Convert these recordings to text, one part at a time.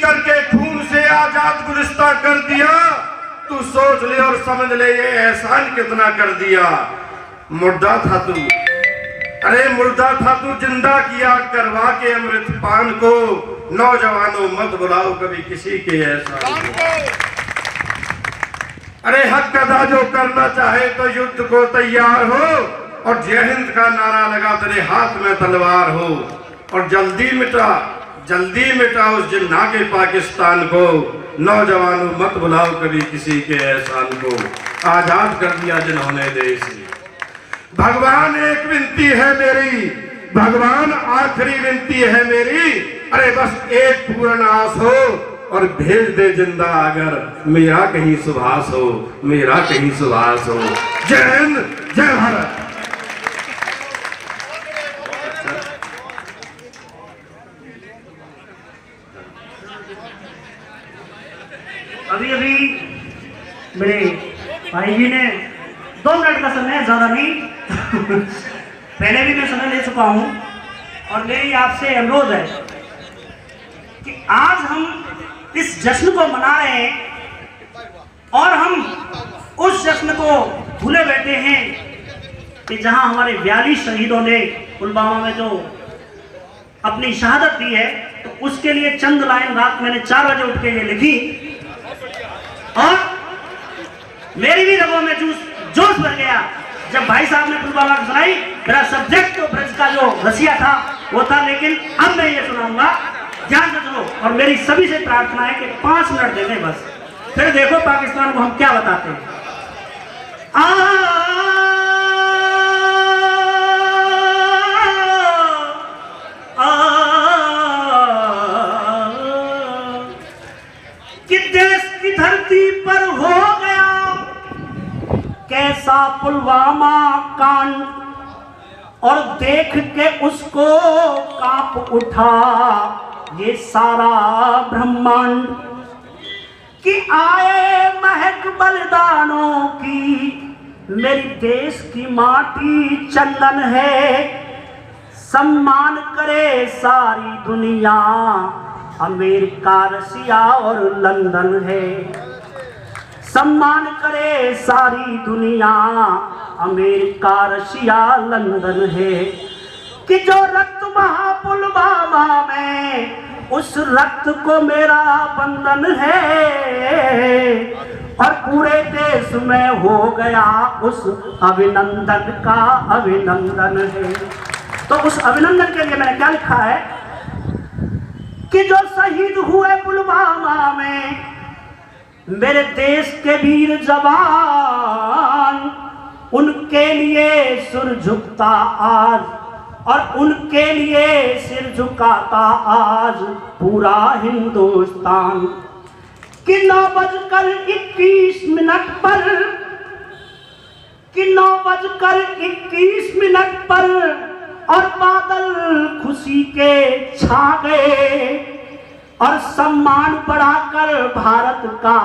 करके खून से आजाद गुलिस्तां कर दिया। तू सोच ले और समझ ले ये एहसान कितना कर दिया। मुर्दा था तू, अरे मुर्दा था तू, जिंदा किया करवा के अमृत पान को। नौजवानों मत बुलाओ कभी किसी के एहसान को। अरे हक अदा जो करना चाहे तो युद्ध को तैयार हो, और जय हिंद का नारा लगा तेरे हाथ में तलवार हो। और जल्दी मिटा उस जिन्ना के पाकिस्तान को। नौजवानों मत बुलाओ कभी किसी के एहसान को। आजाद कर दिया जिन्होंने देश। भगवान एक विनती है मेरी, भगवान आखिरी विनती है मेरी। अरे बस एक पूर्ण आस हो, और भेज दे जिंदा अगर मेरा कहीं सुभाष हो, मेरा कहीं सुभाष हो। जय हिंद, जय भारत। अभी मेरे भाई जी ने 2 मिनट का समय, ज्यादा नहीं पहले भी मैं समय ले चुका हूं, और मेरी आपसे अनुरोध है कि आज हम इस जश्न को मना रहे हैं, और हम उस जश्न को भूले बैठे हैं कि जहां हमारे 42 शहीदों ने पुलवामा में जो अपनी शहादत दी है, तो उसके लिए चंद लाइन रात मैंने 4 बजे उठ के ये लिखी, और मेरी भी रगों में जोश भर गया जब भाई साहब ने पुलवामा की सुनाई। मेरा सब्जेक्ट तो ब्रज का जो रसिया था वो था, लेकिन अब मैं ये सुनाऊंगा, ध्यान से सुनो। और मेरी सभी से प्रार्थना है कि 5 मिनट दे दें बस, फिर देखो पाकिस्तान को हम क्या बताते हैं। कि देश की धरती पर हो गया कैसा पुलवामा कांड, और देख के उसको कांप उठा ये सारा ब्रह्मांड। कि आए महक बलिदानों की, मेरी देश की माटी चंदन है। सम्मान करे सारी दुनिया, अमेरिका रसिया और लंदन है। सम्मान करे सारी दुनिया, अमेरिका रशिया लंदन है। कि जो रक्त बहा पुलवामा में, उस रक्त को मेरा बंधन है। और पूरे देश में हो गया उस अभिनंदन का अभिनंदन है। तो उस अभिनंदन के लिए मैंने क्या लिखा है कि जो शहीद हुए पुलवामा में मेरे देश के वीर जवान, उनके लिए सिर झुकता आज, और उनके लिए सिर झुकाता आज पूरा हिंदुस्तान। कि 9:21 पर, कि 9:21 पर, और बादल खुशी के छा गए, और सम्मान बढ़ाकर भारत का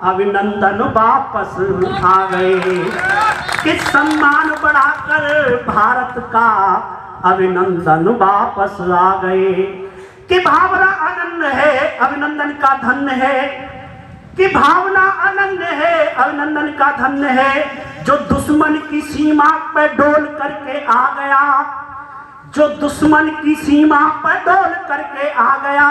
अभिनंदन वापस आ गए। कि सम्मान बढ़ाकर भारत का अभिनंदन वापस आ गए। कि भावना आनंद है, अभिनंदन का धन्य है। कि भावना आनंद है, अभिनंदन का धन्य है। जो दुश्मन की सीमा पर डोल करके आ गया, जो दुश्मन की सीमा पर डोल करके आ गया,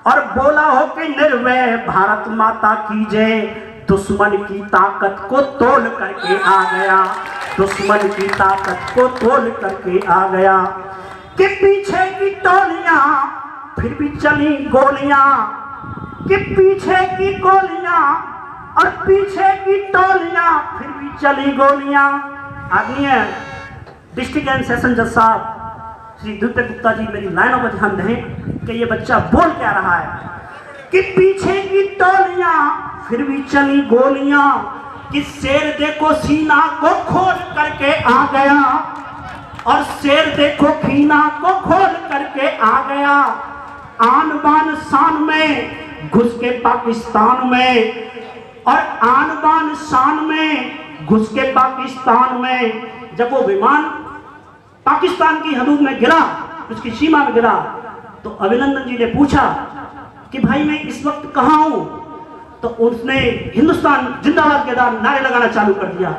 और बोला हो कि निर्भय भारत माता की जय। दुश्मन की ताकत को तोड़ करके आ गया, दुश्मन की ताकत को तोड़ करके आ गया। कि पीछे की टोलियां फिर भी चली गोलियां, कि पीछे की गोलियां और पीछे की टोलियां फिर भी चली गोलियां। आदरणीय डिस्ट्रिक्ट एंड सेशन जज साहब श्री द्वितीय गुप्ता जी मेरी लाइनों पर ध्यान दें कि ये बच्चा बोल क्या रहा है। कि पीछे की टोलियां फिर भी चली गोलियां, कि शेर देखो सीना को खोल करके आ गया, और शेर देखो सीना को खोल करके आ गया। आन बान शान में घुस के पाकिस्तान में, और आन बान शान में घुस के पाकिस्तान में। जब वो विमान पाकिस्तान की हदूद में गिरा, उसकी सीमा में गिरा, तो अभिनंदन जी ने पूछा कि भाई मैं इस वक्त कहाँ हूं, तो उसने हिंदुस्तान जिंदाबाद के नारे लगाना चालू कर दिया।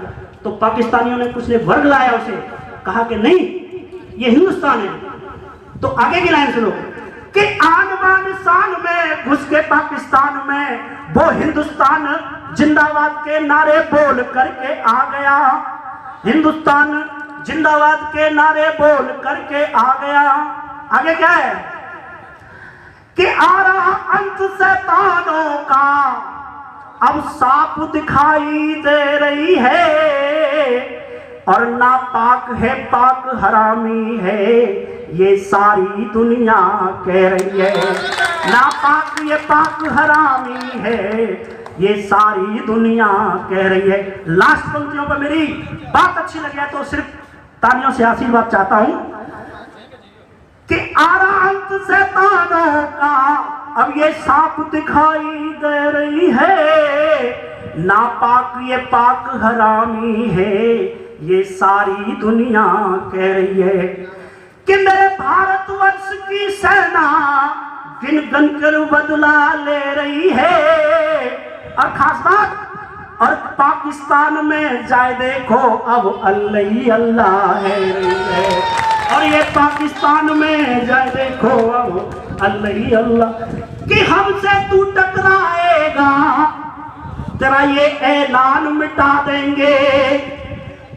तो पाकिस्तानियों ने कुछ ने वर्ग लाया उसे, कहा कि नहीं ये हिंदुस्तान है। तो आगे की लाइन सुनो कि आन बान शान में घुस के पाकिस्तान में वो हिंदुस्तान जिंदाबाद के नारे बोल करके आ गया। हिंदुस्तान जिंदाबाद के नारे बोल करके आ गया। आगे क्या है कि आ रहा अंत शैतानों का, अब साफ दिखाई दे रही है। और नापाक है पाक हरामी है, ये सारी दुनिया कह रही है। नापाक ये पाक हरामी है, ये सारी दुनिया कह रही है। लास्ट पंक्तियों पर मेरी बात अच्छी लगी तो सिर्फ तालियों से आशीर्वाद चाहता हूं कि आरांत शैतानों का अब ये साफ दिखाई दे रही है। नापाक ये पाक हरामी है, ये सारी दुनिया कह रही है कि मेरे भारतवर्ष की सेना गिन गिन कर बदला ले रही है। और खास बात, और पाकिस्तान में जाए देखो अब अल्लाह ही अल्लाह है रही है। और ये पाकिस्तान में जाए देखो अब अल्लाह ही अल्लाह कि हमसे तू टकराएगा तेरा ये ऐलान मिटा देंगे।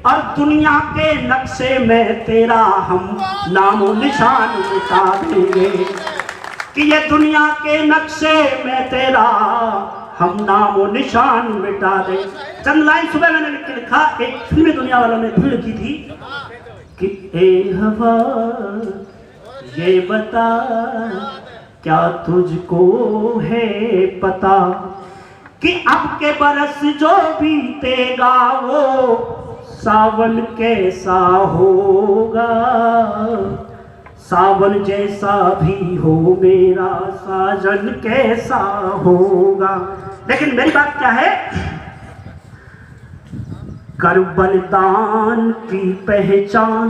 और दुनिया के नक्शे में तेरा हम नामो निशान मिटा देंगे कि ये दुनिया के नक्शे में तेरा हम नामो निशान मिटा दे। चंद लाइन सुबह मैंने लिखा, एक फिल्मी दुनिया वालों ने फिल्म की थी कि ए हवा ये बता क्या तुझको है पता कि अब के बरस जो बीतेगा वो सावन कैसा होगा। सावन जैसा भी हो मेरा साजन कैसा होगा। लेकिन मेरी बात क्या है, करबलदान की पहचान,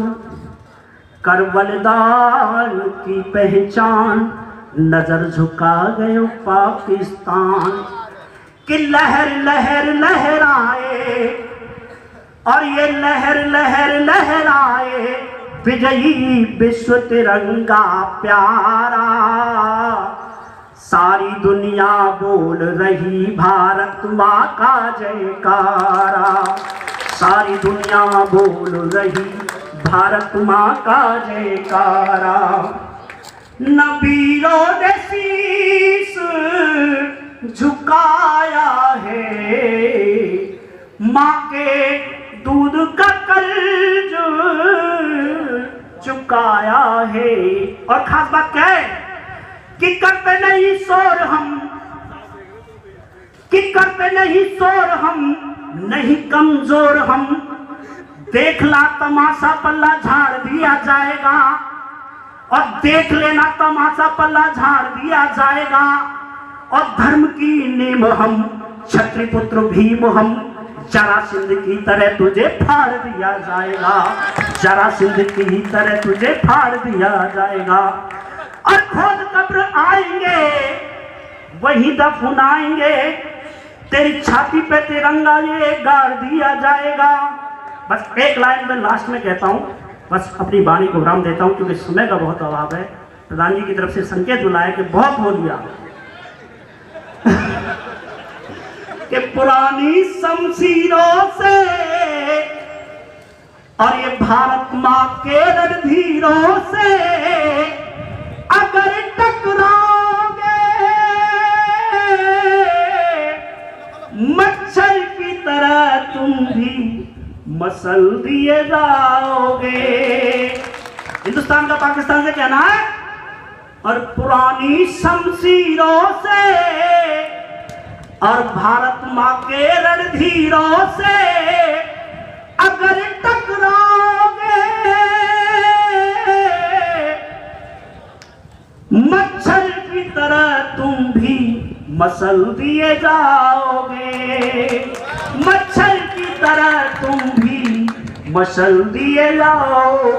करबलदान की पहचान नजर झुका गए पाकिस्तान कि लहर लहर लहराए। और ये लहर लहर लहराए विजयी विश्व तिरंगा प्यारा। सारी दुनिया बोल रही भारत माँ का जयकारा। सारी दुनिया बोल रही भारत माँ का जयकारा। नबीरों ने शीश झुकाया है, माँ के दूध का कर्ज चुकाया है। और खास बात क्या है कि करते नहीं शोर हम, कि करते नहीं शोर हम, नहीं कमजोर हम। देख ला तमाशा पल्ला झाड़ दिया जाएगा। और देख लेना तमाशा पल्ला झाड़ दिया जाएगा। और धर्म की नींव हम, क्षत्रिय पुत्र भीम हम, जरासिंध की तरह तुझे फाड़ दिया जाएगा। जरासिंध की तरह तुझे फाड़ दिया जाएगा। और खोद कब्र आएंगे वही दफनाएंगे, तेरी छाती पे तिरंगा ये गाड़ दिया जाएगा। बस एक लाइन में लास्ट में कहता हूँ, बस अपनी वाणी को विराम देता हूँ क्योंकि समय का बहुत अभाव है। प्रधान जी की तरफ से संकेत बुलाया कि बहुत हो लिया कि पुरानी शमशीरों से और ये भारत माँ के रणधीरों से अगर टकराओगे मच्छर की तरह तुम भी मसल दिए जाओगे। हिंदुस्तान का पाकिस्तान से कहना है, और पुरानी शमशीरों से और भारत माँ के रणधीरों से अगर टकराओगे मच्छर की तरह तुम भी मसल दिए जाओगे। मच्छर की तरह तुम भी मसल दिए जाओ।